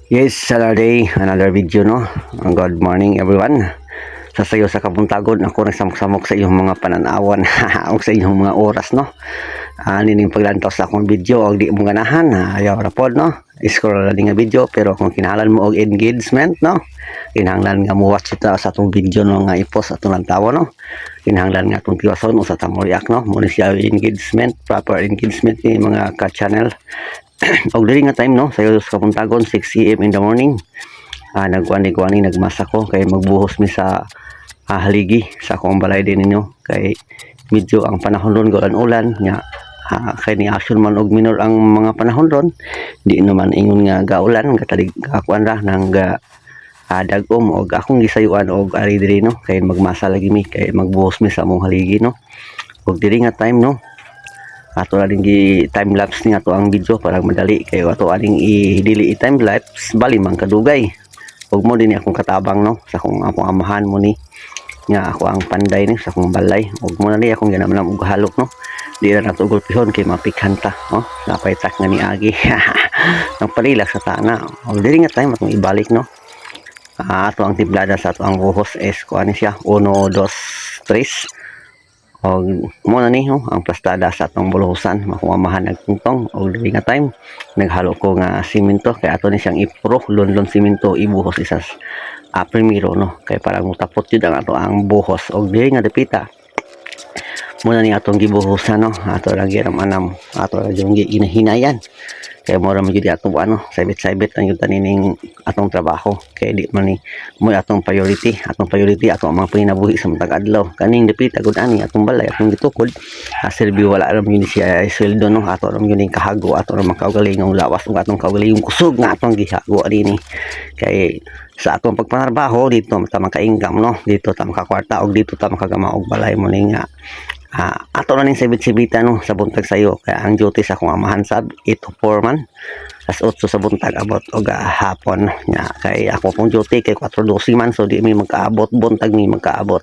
Yes, Saturday, another video, no? Good morning, everyone. Sa sayo sa kabuntagon, ako nagsamok-samok sa iyong mga pananawan o sa iyong mga oras, no? Nining paglantaw sa akong video, o di mo ganahan, ayaw rapod, no? Scroll lang nga video, pero kung kinahanglan mo og engagement, no? Kinahanglan nga mo watch ito sa atong video, no? Nga i-post atong lantaw, no? Kinahanglan nga atong tiwason o sa tamo react, no? Muna siya engagement, proper engagement ni mga ka-channel. Og diri nga time, no, sayo sa Puntagon 6 AM in the morning. Nagkuani nagmasa ko kay magbuhos mi sa haligi sa akong balay din ninyo kay medyo ang panahon ron ulan nya. Kay ni action man og minor ang mga panahon ron, di naman ingon nga gaulan katalig kakuan ra nang dagom og akong gisayuan og ari diri, no, kay magmasa lagi mi kay magbuhos mi sa among haligi, no. Og diri nga time, no, ato na gi time lapse ni ato ang video para madali kay ato aning i-dili i-time lapse bali man kadugay. Ug mo din akong katabang, no, sa akong amahan mo ni nga ako ang panday ni sa akong balay. Ug mo na ni akong ginamnam og halok, no, di na nato gulpihon kay mapikhanta, no, napay tak nga ni agi nang palila sa tana. Ug diri nga time atong ibalik, no, ato ang timplada sa ato ang buhos is kuan siya 1 2 3. Og mo na ni, ang plastada sa atong buluhusan makuamahan nagtungtong. Og dili nga time naghalo ko nga simento kay ato ni siyang ipro lonlon simento ibuhos isas primero, no, kay parang mutapot jud ang ato ang buhos. Og dili nga dapita mo na ni atong gibuhusan, no, ato lang giram-anam, ato lang yung ginahinayan kay mo ra gyud ato sabit-sabit ang yun nining atong trabaho kay di man ni mo atong priority ato ang mga pinabuhi sa matag adlaw kaning dapita gud ani atong balay atong gitukod. Silbi wala ra yun siya sweldo, no, ato ra yun kahago, ato ra makaugalingong lawas ug atong kaugalingong kusog nga atong gihago dinhi kay sa atong pagpanarbaho dito ta maka-income, no, dito ta makakwarta og dito ta makagama og balay mo ni nga ato na ning sibit-sibita, no, sa buntag sayo kaya ang duty sa akong amahan sab 8 to 4 man as 8 sa buntag abot og hapon nya kay ako pong duty kay 4:12 man, so di mi magkaabot buntag mi magkaabot.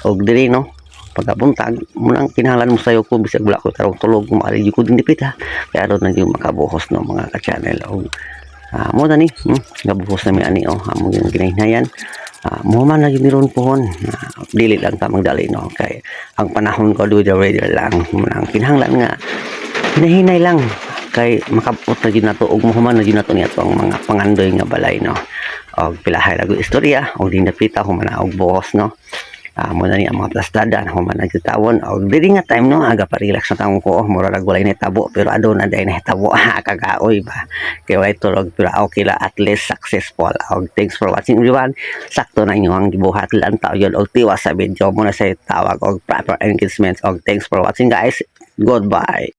Og dili, no, pagkabuntag munang kinahanglan mo sayo ko bisag wala ko tarong tulog maali jud ko din dipita kaya aron na gyud makabuhos, no, mga ka-channel. Og mo na ni gabuhos na mi ani amo yung ginahinayan. Mo man lagi meron pohon, dili lang ta magdali, no, kay ang panahon ko do the weather lang ang kinahanglan nga hinahinay lang kay makabot na gyud nato og mohuman na gyud nato ni atong mga pangandoy nga balay, no. Og pilahay lago istorya og dinapita ko man og buhos, no. Mo na ni ang mga plastada na human nagtawon. Og dili nga time, no, aga pa relax na taong ko, mura ra walay na tabo pero adon na day na tabo kagaoy ba kay way tulog pero okay la, at least successful. Og thanks for watching, everyone. Sakto na inyo ang gibuhat lang tayo yun og tiwas sa video mo na sa tawag og proper engagement. Og thanks for watching, guys. Goodbye.